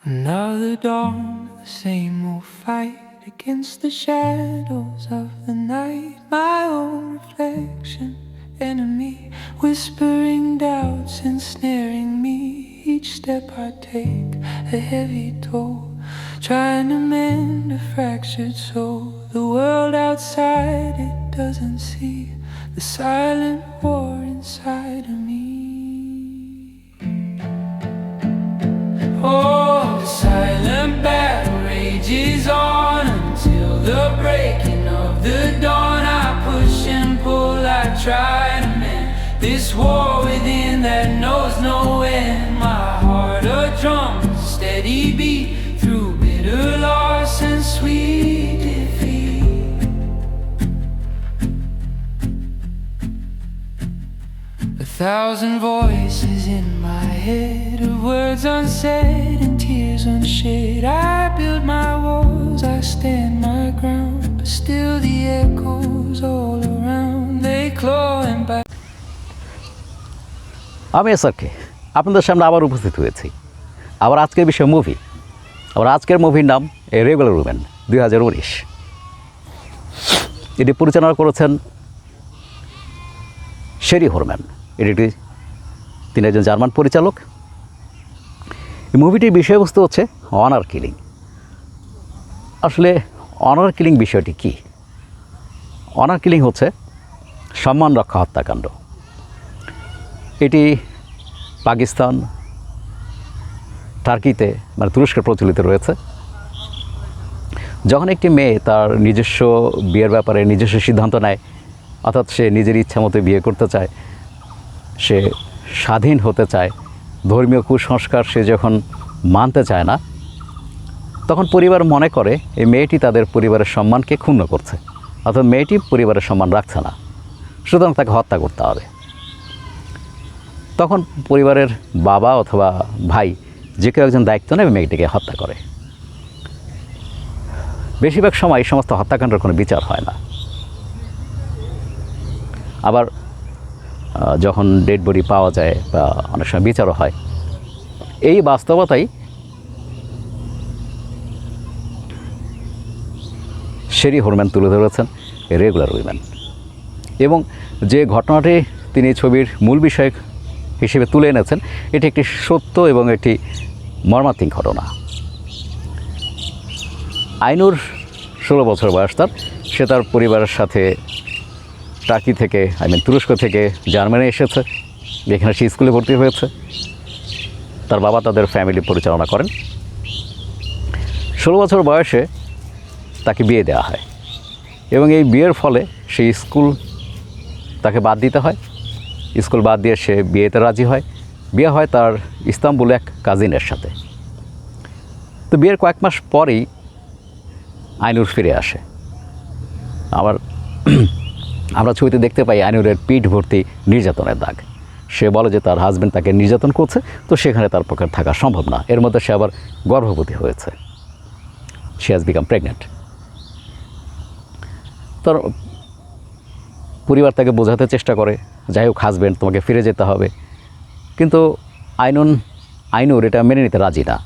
Another dawn, the same old fight against the shadows of the night. My own reflection, enemy, whispering doubts, ensnaring me. Each step I take, a heavy toll, trying to mend a fractured soul. The world outside, it doesn't see the silent war inside of me. Oh, the silent battle rages on until the breaking of the dawn. I push and pull, I try to mend this war within that knows no end. My heart a drum, steady beat through bitter loss and sweet defeat. 1,000 voices in my head, of words unsaid and tears unshed. I build my walls, I stand my ground, but still the echoes all around, they claw and bite. আমি SRK আপনাদের সামনে আবার উপস্থিত হয়েছি। আবার আজকের বিষয় movie. আবার আজকের মুভির নাম এ রেগুলার উমেন 2019। এটি পরিচালনা করেছেন শেরি হোরম্যান। তিনি একজন জার্মান পরিচালক। এই মুভিটির বিষয়বস্তু হচ্ছে অনার কিলিং। আসলে অনার কিলিং বিষয়টি কী? অনার কিলিং হচ্ছে সম্মান রক্ষা হত্যাকাণ্ড। এটি পাকিস্তান, টার্কিতে মানে তুরস্কে প্রচলিত রয়েছে। যখন একটি মেয়ে তার নিজস্ব বিয়ের ব্যাপারে নিজস্ব সিদ্ধান্ত নেয়, অর্থাৎ সে নিজের ইচ্ছা মতো বিয়ে করতে চায়, সে স্বাধীন হতে চায়, ধর্মীয় কুসংস্কার সে যখন মানতে চায় না, তখন পরিবার মনে করে এই মেয়েটি তাদের পরিবারের সম্মানকে ক্ষুণ্ণ করছে, অর্থাৎ মেয়েটি পরিবারের সম্মান রাখছে না, সুতরাং তাকে হত্যা করতে হবে। তখন পরিবারের বাবা অথবা ভাই যে কেউ একজন দায়িত্ব নেবে, মেয়েটিকে হত্যা করে। বেশিরভাগ সময় এই সমস্ত হত্যাকাণ্ডের কোনো বিচার হয় না। আবার যখন ডেড বডি পাওয়া যায় বা অনেক সময় বিচারও হয়। এই বাস্তবতাই শেরি হোরম্যান তুলে ধরেছেন রেগুলার উইমেন। এবং যে ঘটনাটি তিনি ছবির মূল বিষয় হিসেবে তুলে এনেছেন, এটি একটি সত্য এবং একটি মর্মান্তিক ঘটনা। আইনুর 16 বছর বয়স তার। সে তার পরিবারের সাথে টার্কি থেকে তুরস্ক থেকে জার্মানি এসেছে, যেখানে সে স্কুলে ভর্তি হয়েছে। তার বাবা তাদের ফ্যামিলি পরিচালনা করেন। 16 বছর বয়সে তাকে বিয়ে দেওয়া হয় এবং এই বিয়ের ফলে সেই স্কুল তাকে বাদ দিতে হয়। স্কুল বাদ দিয়ে সে বিয়েতে রাজি হয়। বিয়ে হয় তার ইস্তাম্বুলে এক কাজিনের সাথে। তো বিয়ের কয়েক মাস পরেই আইনুর ফিরে আসে। আবার আমরা ছবিতে দেখতে পাই আইনুরের পিঠ ভর্তি নির্যাতনের দাগ। সে বলে যে তার হাজব্যান্ড তাকে নির্যাতন করছে, তো সেখানে তার পক্ষে থাকা সম্ভব না। এর মধ্যে সে আবার গর্ভবতী হয়েছে। She has become pregnant. তার পরিবার তাকে বোঝাতে চেষ্টা করে, যাই হোক হাজব্যান্ড তোমাকে ফিরে যেতে হবে, কিন্তু আইনুর এটা মেনে নিতে রাজি না।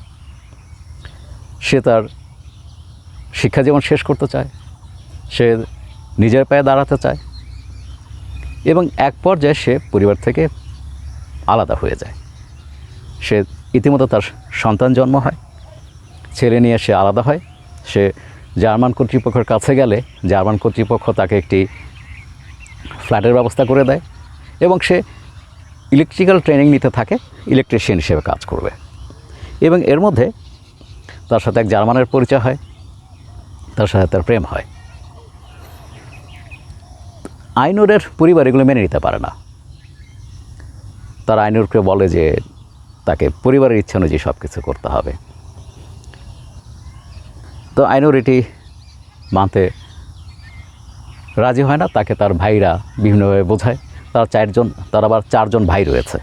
সে তার শিক্ষা জীবন শেষ করতে চায়, সে নিজের পায়ে দাঁড়াতে চায় এবং এক পর্যায়ে সে পরিবার থেকে আলাদা হয়ে যায়। সে ইতিমধ্যে তার সন্তান জন্ম হয়, ছেলে নিয়ে সে আলাদা হয়। সে জার্মান কর্তৃপক্ষের কাছে গেলে জার্মান কর্তৃপক্ষ তাকে একটি ফ্ল্যাটের ব্যবস্থা করে দেয় এবং সে ইলেকট্রিক্যাল ট্রেনিং নিতে থাকে, ইলেকট্রিশিয়ান হিসেবে কাজ করবে। এবং এর মধ্যে তার সাথে এক জার্মানের পরিচয় হয়, তার সাথে তার প্রেম হয়। আইনুরের পরিবার এগুলো মেনে নিতে পারে না। তারা আইনুরকে বলে যে তাকে পরিবারের ইচ্ছা অনুযায়ী সব কিছু করতে হবে। তো আইনুর এটি মানতে রাজি হয় না। তাকে তার ভাইরা বিভিন্নভাবে বোঝায়। তার আবার 4 জন ভাই রয়েছে।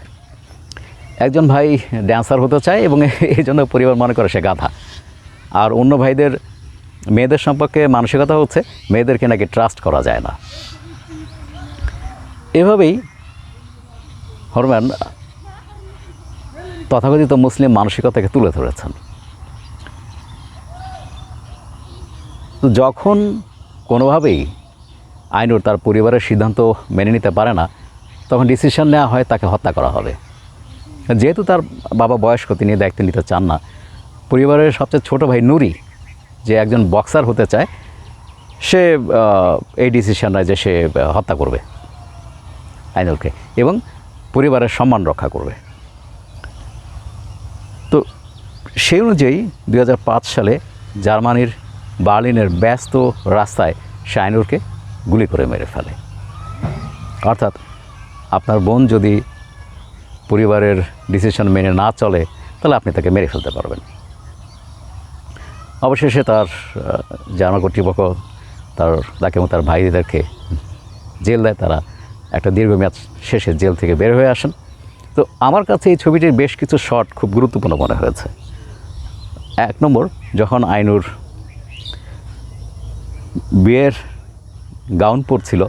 একজন ভাই ড্যান্সার হতে চায় এবং এই জন্য পরিবার মনে করে সে গাধা। আর অন্য ভাইদের মেয়েদের সম্পর্কে মানসিকতা হচ্ছে মেয়েদেরকে নাকি ট্রাস্ট করা যায় না। এভাবেই হোরম্যান তথাকথিত মুসলিম মানসিকতাকে তুলে ধরেছেন। তো যখন কোনোভাবেই আইনুর তার পরিবারের সিদ্ধান্ত মেনে নিতে পারে না, তখন ডিসিশন নেওয়া হয় তাকে হত্যা করা হবে। যেহেতু তার বাবা বয়স্ক, তিনি দায়িত্ব নিতে চান না, পরিবারের সবচেয়ে ছোট ভাই নুরি, যে একজন বক্সার হতে চায়, সে এই ডিসিশন নেয় যে সে হত্যা করবে আইনুরকে এবং পরিবারের সম্মান রক্ষা করবে। তো সেই অনুযায়ী 2005 সালে জার্মানির বার্লিনের ব্যস্ত রাস্তায় সে আইনুরকে গুলি করে মেরে ফেলে। অর্থাৎ আপনার বোন যদি পরিবারের ডিসিশন মেনে না চলে, তাহলে আপনি তাকে মেরে ফেলতে পারবেন। অবশেষে তার জার্মান কর্তৃপক্ষ তাকে এবং তার ভাইদেরকে জেল দেয়। তারা একটা দীর্ঘমেয়াদ শেষে জেল থেকে বের হয়ে আসেন। তো আমার কাছে এই ছবিটির বেশ কিছু শট খুব গুরুত্বপূর্ণ মনে হয়েছে। 1 নম্বর, যখন আইনুর বিয়ের গাউন পরছিল,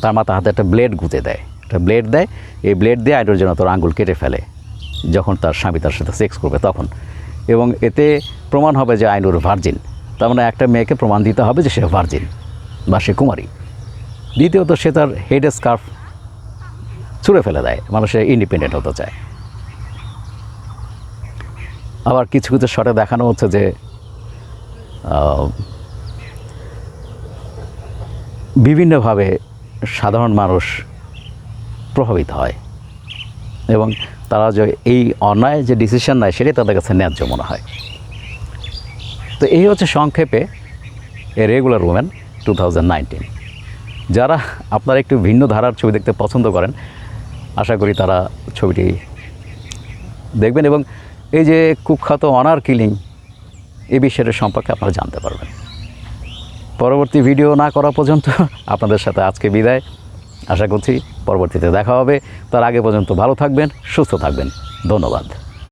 তার মাথা হাতে একটা ব্লেড গুঁজে দেয়, একটা ব্লেড দেয়। এই ব্লেড দিয়ে আইনুর যেন তোর আঙুল কেটে ফেলে যখন তার স্বামী তার সাথে সেক্স করবে তখন, এবং এতে প্রমাণ হবে যে আইনুর ভার্জিন। তার মানে একটা মেয়েকে প্রমাণ দিতে হবে যে সে ভার্জিন বা সে কুমারী। দ্বিতীয়ত, সে তার হেড স্কার্ফ ছুঁড়ে ফেলে দেয়, মানে সে ইন্ডিপেন্ডেন্ট হতে চায়। আবার কিছু কিছু শটে দেখানো হচ্ছে যে বিভিন্নভাবে সাধারণ মানুষ প্রভাবিত হয় এবং তারা যে এই অন্যায় যে ডিসিশন নেয় সেটাই তাদের কাছে ন্যায্য মনে হয়। তো এই হচ্ছে সংক্ষেপে এ রেগুলার উমেন 2019। যারা আপনারা একটু ভিন্ন ধারার ছবি দেখতে পছন্দ করেন, আশা করি তারা ছবিটি দেখবেন এবং এই যে কুখ্যাত অনার কিলিং, এই বিষয়ের সম্পর্কে আপনারা জানতে পারবেন। পরবর্তী ভিডিও না করা পর্যন্ত আপনাদের সাথে আজকে বিদায়। আশা করছি পরবর্তীতে দেখা হবে। তার আগে পর্যন্ত ভালো থাকবেন, সুস্থ থাকবেন। ধন্যবাদ।